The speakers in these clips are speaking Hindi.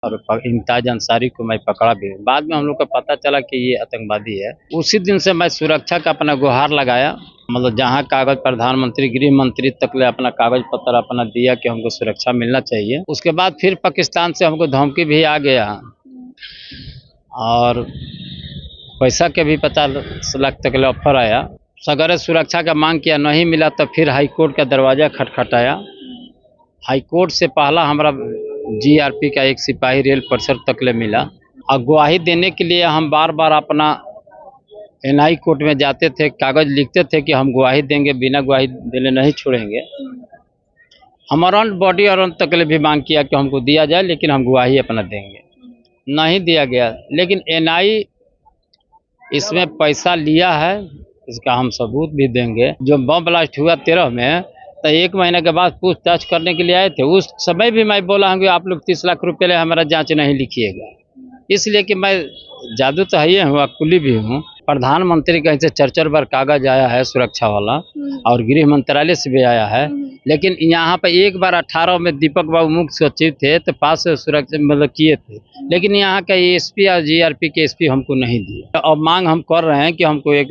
और इम्तियाज अंसारी को मैं पकड़ा भी। बाद में हम लोग को पता चला कि ये आतंकवादी है। उसी दिन से मैं सुरक्षा का अपना गुहार लगाया, मतलब जहाँ कागज प्रधानमंत्री गृह मंत्री तक ले अपना कागज पत्र अपना दिया कि हमको सुरक्षा मिलना चाहिए। उसके बाद फिर पाकिस्तान से हमको धमकी भी आ गया और पैसा के भी 50 लाख तक ले ऑफर आया। सगरे सुरक्षा का मांग किया, नहीं मिला तो फिर हाई कोर्ट का दरवाजा खटखटाया। हाई कोर्ट से पहला हमारा जीआरपी का एक सिपाही रेल परिसर तक ले मिला और गवाही देने के लिए हम बार बार अपना एनआई कोर्ट में जाते थे, कागज लिखते थे कि हम गवाही देंगे, बिना गवाही देने नहीं छोड़ेंगे। हम अराउंड बॉडी अराउंड तक ले भी मांग किया कि हमको दिया जाए, लेकिन हम गवाही अपना देंगे, नहीं दिया गया। लेकिन एनआई इसमें पैसा लिया है, इसका हम सबूत भी देंगे। जो बम ब्लास्ट हुआ 13 में, तो 1 महीने के बाद पूछताछ करने के लिए आए थे। उस समय भी मैं बोला हूँ कि आप लोग 30 लाख रुपये ले हमारा जांच नहीं लिखिएगा, इसलिए कि मैं जादू तो है हूँ, कुली भी हूँ। प्रधानमंत्री कहीं से 4 बार कागज आया है सुरक्षा वाला और गृह मंत्रालय से भी आया है, लेकिन यहाँ पे एक बार 18 में दीपक बाबू मुख्य सचिव थे तो पास सुरक्षा मतलब किए थे, लेकिन यहाँ का एसपी और जीआरपी के एसपी हमको नहीं दिए। अब मांग हम कर रहे हैं कि हमको एक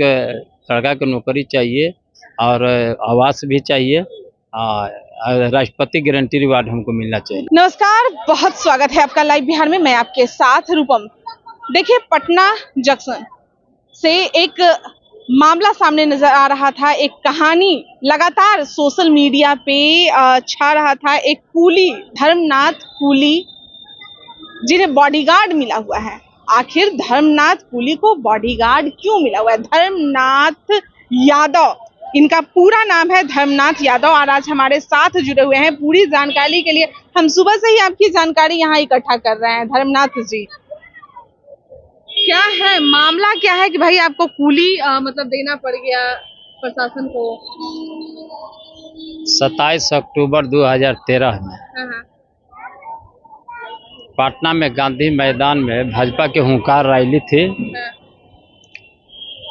सरकार की नौकरी चाहिए और आवास भी चाहिए, राष्ट्रपति गारंटी रिवार्ड हमको मिलना चाहिए। नमस्कार, बहुत स्वागत है आपका लाइव बिहार में। मैं आपके साथ रूपम। देखिए, पटना जंक्शन से एक मामला सामने नजर आ रहा था, एक कहानी लगातार सोशल मीडिया पे छा रहा था। एक कुली, धर्मनाथ कुली, जिन्हें बॉडीगार्ड मिला हुआ है। आखिर धर्मनाथ कुली को बॉडीगार्ड क्यों मिला हुआ है? धर्मनाथ यादव, इनका पूरा नाम है धर्मनाथ यादव, और आज हमारे साथ जुड़े हुए हैं पूरी जानकारी के लिए। हम सुबह से ही आपकी जानकारी यहाँ इकट्ठा कर रहे हैं। धर्मनाथ जी, क्या है मामला, क्या है कि भाई आपको कुली मतलब देना पड़ गया प्रशासन को? 27 अक्टूबर 2013 में पटना में गांधी मैदान में भाजपा के हुंकार रैली थी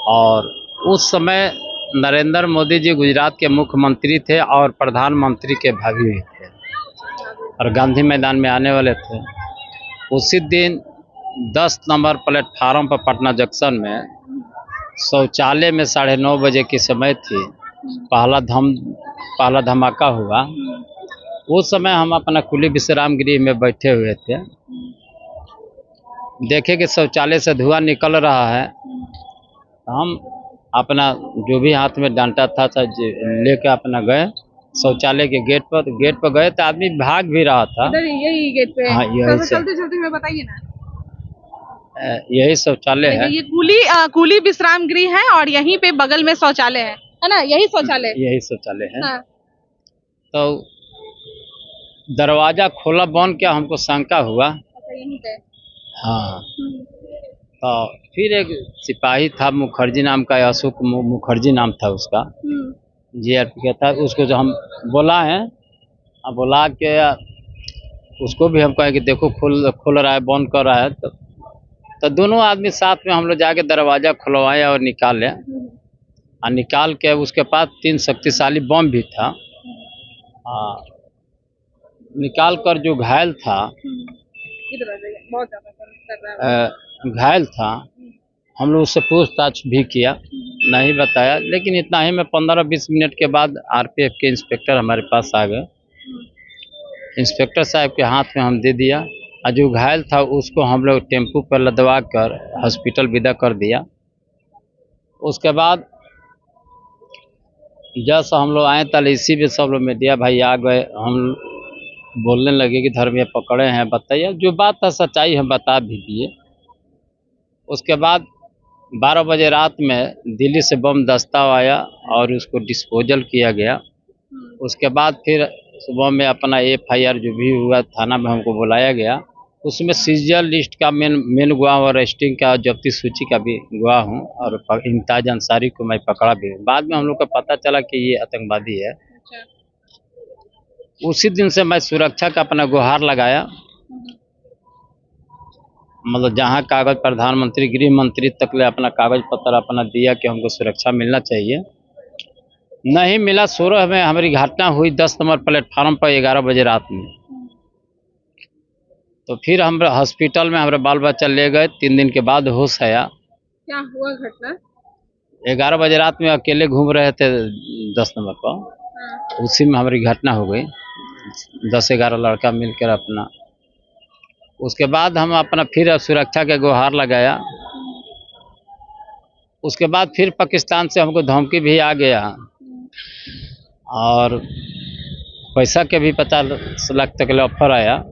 और उस समय नरेंद्र मोदी जी गुजरात के मुख्यमंत्री थे और प्रधानमंत्री के भाभी भी थे और गांधी मैदान में आने वाले थे। उसी दिन 10 नंबर प्लेटफार्म पर पटना जंक्शन में शौचालय में 9:30 बजे की समय थी, पहला धमाका हुआ। उस समय हम अपना कुली विश्राम गृह में बैठे हुए थे, देखे कि शौचालय से धुआं निकल रहा है। हम अपना जो भी हाथ में डांटा था लेकर अपना गए शौचालय के गेट पर गए तो आदमी भाग भी रहा था। यही गेट पे? हाँ, यही चलते चलते में बताइए ना। यही शौचालय है। ये कुली विश्राम गृह है और यहीं पे बगल में शौचालय है ना? यही शौचालय है। हाँ। तो दरवाजा खोला बंद क्या, हमको शंका हुआ। यहीं पे? हाँ। तो फिर एक सिपाही था मुखर्जी नाम का, अशोक मुखर्जी नाम था उसका, जीआरपी का था। उसको जो हम बोला है, बुला के उसको भी हम कहे कि देखो खुल रहा है, बंद कर रहा है। तो दोनों आदमी साथ में हम लोग जाके दरवाजा खुलवाए और निकाले और निकाल के उसके पास 3 शक्तिशाली बम भी था। निकाल कर जो घायल था, घायल था, हम लोग उससे पूछताछ भी किया, नहीं बताया। लेकिन इतना ही में 15-20 मिनट के बाद आरपीएफ के इंस्पेक्टर हमारे पास आ गए। इंस्पेक्टर साहब के हाथ में हम दे दिया और जो घायल था उसको हम लोग टेम्पू पर लदवा कर हॉस्पिटल विदा कर दिया। उसके बाद जैसे हम लोग आए तो इसी में सब लोग मीडिया भाई आ गए। हम बोलने लगे कि धर्म ये पकड़े हैं, बताइए। जो बात था सच्चाई हम बता भी दिए। उसके बाद 12 बजे रात में दिल्ली से बम दस्ता आया और उसको डिस्पोजल किया गया। उसके बाद फिर सुबह में अपना FIR जो भी हुआ थाना में हमको बुलाया गया। उसमें सीजर लिस्ट का मेन गवाह और अरेस्टिंग का जब्ती सूची का भी गवाह हूँ और इम्तियाज अंसारी को मैं पकड़ा भी हूँ। बाद में हम लोग को पता चला कि ये आतंकवादी है। उसी दिन से मैं सुरक्षा का अपना गुहार लगाया, मतलब जहाँ कागज प्रधानमंत्री गृह मंत्री तक ले अपना कागज पत्र अपना दिया कि हमको सुरक्षा मिलना चाहिए, नहीं मिला। 16 में हमारी घटना हुई 10 नंबर प्लेटफार्म पर 11 बजे रात में। तो फिर हम हॉस्पिटल में हमारे बाल बच्चा ले गए, 3 दिन के बाद होश आया। क्या हुआ घटना? 11 बजे रात में अकेले घूम रहे थे 10 नंबर पर, हाँ। उसी में हमारी घटना हो गई। 10-11 लड़का मिलकर अपना, उसके बाद हम अपना फिर सुरक्षा के गुहार लगाया। उसके बाद फिर पाकिस्तान से हमको धमकी भी आ गया और पैसा के भी 50 लाख तक ले ऑफर आया,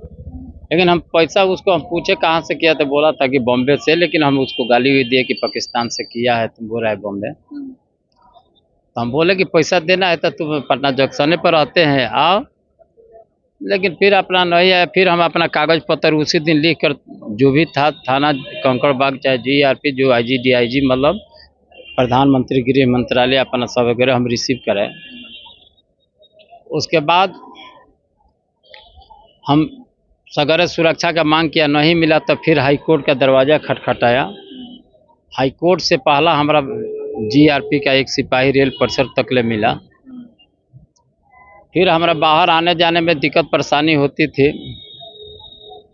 लेकिन हम पैसा उसको हम पूछे कहाँ से किया, तो बोला था कि बॉम्बे से, लेकिन हम उसको गाली भी दिए कि पाकिस्तान से किया है, तुम बोल रहा है बॉम्बे। तो हम बोले कि पैसा देना है तो तुम पटना जंक्शन पर रहते हैं, आओ। लेकिन फिर अपना नहीं आया। फिर हम अपना कागज पत्र उसी दिन लिख कर, जो भी था थाना कंकड़बाग चाहे GRP जो IG DIG मतलब प्रधानमंत्री गृह मंत्रालय अपना सब वगैरह हम रिसीव करें। उसके बाद हम सगरे सुरक्षा का मांग किया, नहीं मिला तो फिर हाई कोर्ट का दरवाज़ा खटखटाया। हाई कोर्ट से पहला हमारा GRP का एक सिपाही रेल परिसर तक ले मिला। फिर हमारा बाहर आने जाने में दिक्कत परेशानी होती थी।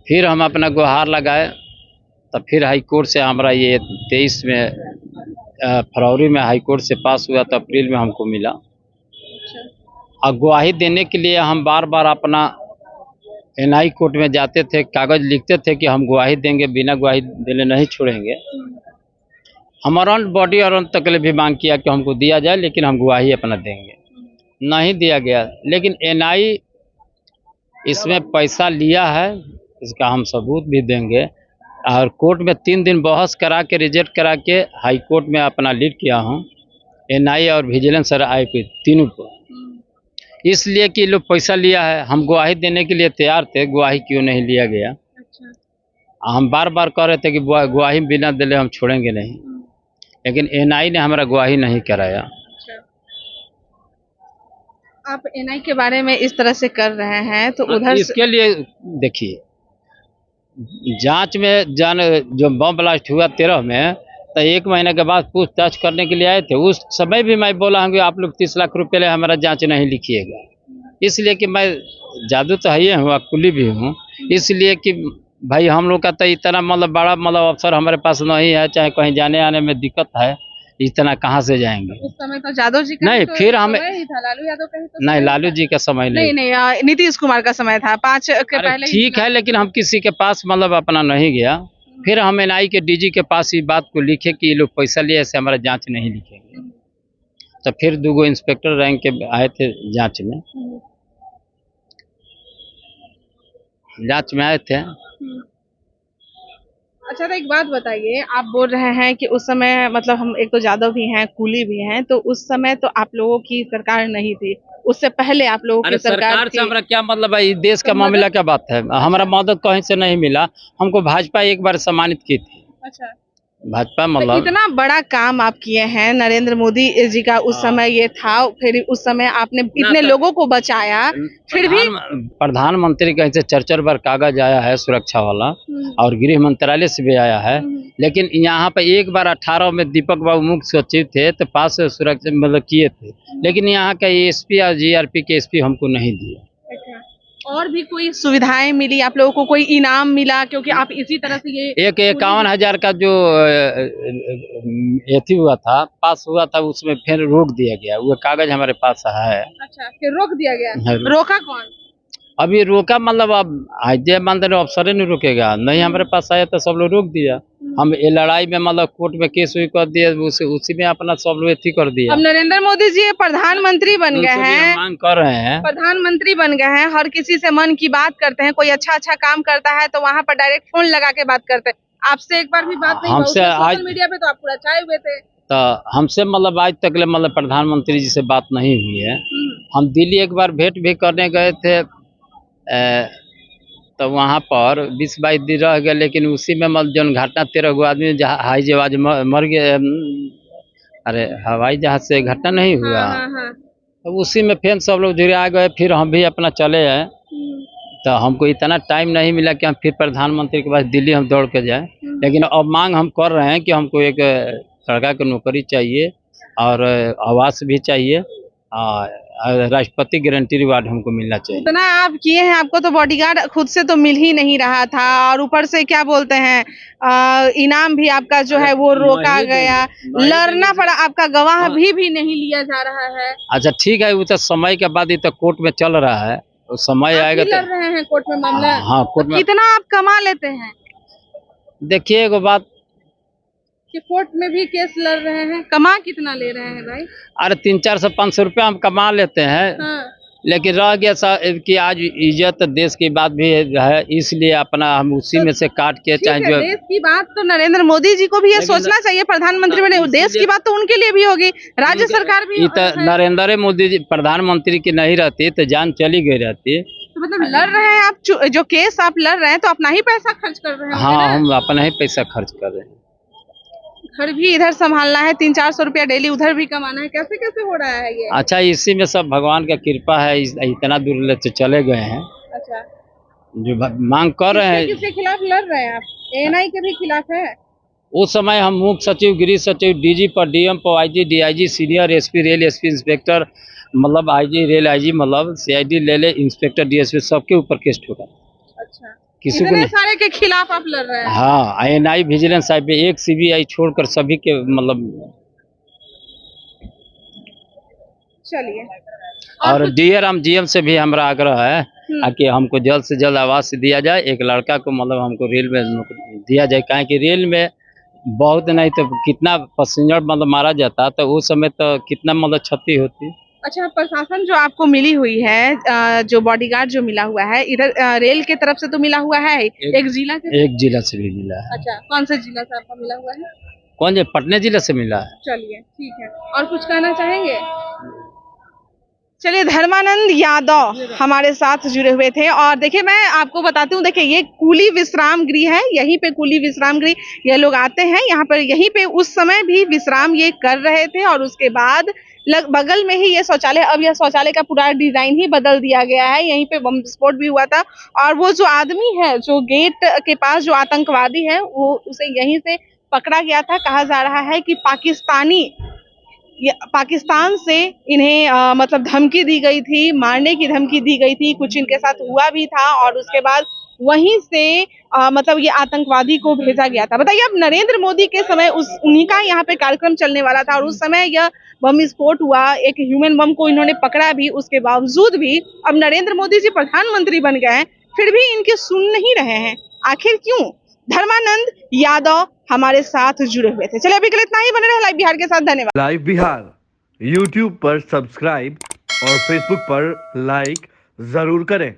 फिर हम अपना गुहार लगाए, तो फिर हाई कोर्ट से हमारा ये 23 में फरवरी में हाई कोर्ट से पास हुआ, तो अप्रैल में हमको मिला। और गवाही देने के लिए हम बार बार अपना NI कोर्ट में जाते थे, कागज लिखते थे कि हम गवाही देंगे, बिना गवाही देने नहीं छोड़ेंगे। हम अराउंड बॉडी अराउंड तक ले भी मांग किया कि हमको दिया जाए, लेकिन हम गवाही अपना देंगे, नहीं दिया गया। लेकिन NI इसमें पैसा लिया है, इसका हम सबूत भी देंगे। और कोर्ट में 3 दिन बहस करा के रिजेक्ट करा के हाई कोर्ट में अपना लीड किया हूँ, NI और विजिलेंस और IP तीनों को, इसलिए कि लोग पैसा लिया है। हम गवाही देने के लिए तैयार थे, गवाही क्यों नहीं लिया गया। अच्छा। हम बार बार कह रहे थे कि गवाही बिना दिले हम छोड़ेंगे नहीं, लेकिन NI ने हमारा गवाही नहीं कराया। अच्छा। आप NI के बारे में इस तरह से कर रहे हैं तो उधर इसके लिए देखिए, जांच में जो बम ब्लास्ट हुआ 13 में, तो 1 महीने के बाद पूछताछ करने के लिए आए थे। उस समय भी मैं बोला हूँ कि आप लोग 30 लाख रुपए ले हमारा जांच नहीं लिखिएगा, इसलिए कि मैं जादू तो है हूँ, कुली भी हूँ, इसलिए कि भाई हम लोग का तो इतना मतलब बड़ा मतलब अफसर हमारे पास नहीं है, चाहे कहीं जाने आने में दिक्कत है, इतना कहाँ से जाएंगे। उस समय तो यादव जी का नहीं, तो फिर हमें ही था, लालू यादव का ही तो नहीं, लालू जी का समय नहीं, नीतीश कुमार का समय था 5 के पहले। ठीक है, लेकिन हम किसी के पास मतलब अपना नहीं गया। फिर हम NI के DG के पास ये बात को लिखे कि ये लोग पैसा लिए, ऐसे हमारा जांच नहीं लिखेंगे। तो फिर 2 इंस्पेक्टर रैंक के आए थे जांच में आए थे। अच्छा, तो एक बात बताइए, आप बोल रहे हैं कि उस समय मतलब हम एक तो यादव भी हैं, कुली भी हैं, तो उस समय तो आप लोगों की सरकार नहीं थी, उससे पहले आप लोगों की सरकार से हमारा क्या मतलब है, देश का मामला क्या बात है। हमारा मदद कहीं से नहीं मिला, हमको भाजपा एक बार सम्मानित की थी। अच्छा। भाजपा मतलब तो इतना बड़ा काम आप किए हैं, नरेंद्र मोदी जी का उस समय ये था, फिर उस समय आपने इतने लोगों को बचाया, फिर भी प्रधानमंत्री कहीं से 4 बार कागज आया है सुरक्षा वाला, और गृह मंत्रालय से भी आया है, लेकिन यहाँ पे एक बार 18 में दीपक बाबू मुख्य सचिव थे तो पास सुरक्षा मतलब किए थे, लेकिन यहाँ का SP और GRP के SP हमको नहीं दिए। और भी कोई सुविधाएं मिली आप लोगों को, कोई इनाम मिला, क्योंकि आप इसी तरह से ये एक 51,000 का जो एथी हुआ था, पास हुआ था, उसमें फिर रोक दिया गया। वो कागज हमारे पास है। अच्छा, फिर रोक दिया गया। रोका कौन? अभी रोका मतलब अब जय मंदिर अफसर नहीं रुकेगा, नहीं हमारे पास आया तो सब लोग रोक दिया। हम ये लड़ाई में मतलब कोर्ट में केस हुई कर दिए, उसी में अपना सब लोग एथी कर दिया। अब नरेंद्र मोदी जी प्रधानमंत्री बन गए हैं, मांग कर रहे हैं, प्रधानमंत्री बन गए हैं, हर किसी से मन की बात करते हैं, कोई अच्छा काम करता है तो वहाँ पर डायरेक्ट फोन लगा के बात करते हैं। आपसे एक बार भी बात नहीं हुई? सोशल मीडिया पे तो आप पूरा छाए हुए थे। तो हमसे मतलब आज तक मतलब प्रधानमंत्री जी से बात नहीं हुई है। हम दिल्ली एक बार भेंट भी करने गए थे, तो वहाँ पर 20-22 दिन रह गए, लेकिन उसी में मतलब जो घटना 13 गो आदमी हवाई जहाज मर गए, अरे हवाई जहाज से घटना नहीं हुआ। तो उसी में फिर सब लोग जुड़ा गए, फिर हम भी अपना चले आए। तो हमको इतना टाइम नहीं मिला कि हम फिर प्रधानमंत्री के पास दिल्ली हम दौड़ के जाए, लेकिन अब मांग हम कर रहे हैं कि हमको एक सरकार की नौकरी चाहिए और आवास भी चाहिए, राष्ट्रपति गारंटी रिवार्ड हमको मिलना चाहिए। इतना आप किए हैं, आपको तो बॉडीगार्ड खुद से तो मिल ही नहीं रहा था और ऊपर से क्या बोलते हैं इनाम भी आपका जो है वो रोका गया, लड़ना पड़ा, आपका गवाह भी नहीं लिया जा रहा है। अच्छा ठीक है, वो तो समय के बाद ये तो कोर्ट में चल रहा है, तो समय आप आएगा भी लड़ रहे हैं कोर्ट में मामला? हाँ कोर्ट में। कितना आप कमा लेते हैं देखिए एगो बात कि कोर्ट में भी केस लड़ रहे हैं, कमा कितना ले रहे हैं भाई? अरे 300-400-500 रुपया हम कमा लेते हैं। हाँ। लेकिन रह गया कि आज इज्जत देश की बात भी है, इसलिए अपना हम उसी में से काट के ठीक चाहे है, जो देश की बात तो नरेंद्र मोदी जी को भी ये सोचना चाहिए, प्रधानमंत्री बने, देश की बात तो उनके लिए भी होगी, राज्य सरकार भी तो नरेंद्र मोदी जी प्रधानमंत्री की नहीं रहती तो जान चली गई रहती। तो मतलब लड़ रहे हैं आप, जो केस आप लड़ रहे हैं तो अपना ही पैसा खर्च कर रहे हैं? हाँ हम अपना ही पैसा खर्च कर रहे हैं। घर भी इधर संभालना है, 300-400 रुपया डेली उधर भी कमाना है, कैसे कैसे हो रहा है ये? अच्छा इसी में सब भगवान का कृपा है, इतना दूर ले चले गए हैं। अच्छा, जो मांग कर रहे हैं। किसके खिलाफ लड़ रहे हैं आप? एएनआई के भी खिलाफ है? उस समय हम मुख्य सचिव, गृह सचिव, डीजी पर, डीएम पर, IG, DIG, senior SP, rail SP, inspector, मतलब आईजी, रेल आईजी, मतलब सीआईडी, ले इंस्पेक्टर, डीएसपी, सबके ऊपर केस ठोका। अच्छा, किसी को नहीं, सारे के खिलाफ आप लड़ रहे हैं? हाँ आईएनआई, विजिलेंस साहब, एक सीबीआई छोड़कर सभी के मतलब। चलिए, और डीआरएम जीएम से भी हमारा आग्रह है कि हमको जल्द से जल्द आवास दिया जाए, एक लड़का को मतलब हमको रेल में नौकरी दिया जाए, काहे कि रेल में बहुत नहीं तो कितना पैसेंजर मतलब मारा जाता, तो उस समय तो कितना मतलब क्षति होती। अच्छा, प्रशासन जो आपको मिली हुई है, जो बॉडीगार्ड जो मिला हुआ है इधर रेल के तरफ से तो मिला हुआ है, एक जिला के? एक जिला से भी मिला है। अच्छा, कौन से जिला से आपको मिला हुआ है? कौन जी? पटना जिला से मिला है। चलिए ठीक है, और कुछ कहना चाहेंगे? चलिए, धर्मानंद यादव हमारे साथ जुड़े हुए थे और देखिए मैं आपको बताती हूँ, देखिए ये कूली विश्राम गृह है, यहीं पे कूली विश्राम गृह ये लोग आते हैं, यहाँ पर यहीं पे उस समय भी विश्राम ये कर रहे थे और उसके बाद बगल में ही ये शौचालय, अब यह शौचालय का पूरा डिजाइन ही बदल दिया गया है, यहीं पे बम विस्फोट भी हुआ था और वो जो आदमी है जो गेट के पास जो आतंकवादी है वो उसे यहीं से पकड़ा गया था। कहा जा रहा है कि पाकिस्तान से इन्हें मतलब धमकी दी गई थी, मारने की धमकी दी गई थी, कुछ इनके साथ हुआ भी था और उसके बाद वहीं से मतलब ये आतंकवादी को भेजा गया था। बताइए, अब नरेंद्र मोदी के समय उन्हीं का यहाँ पे कार्यक्रम चलने वाला था और उस समय यह बम विस्फोट हुआ, एक ह्यूमन बम को इन्होंने पकड़ा भी, उसके बावजूद भी अब नरेंद्र मोदी जी प्रधानमंत्री बन गए हैं, फिर भी इनके सुन नहीं रहे हैं, आखिर क्यों? धर्मानंद यादव हमारे साथ जुड़े हुए थे। चलिए अभी के लिए इतना ही, बने रहे लाइव बिहार के साथ, धन्यवाद। लाइव बिहार यूट्यूब पर सब्सक्राइब और फेसबुक पर लाइक जरूर करें।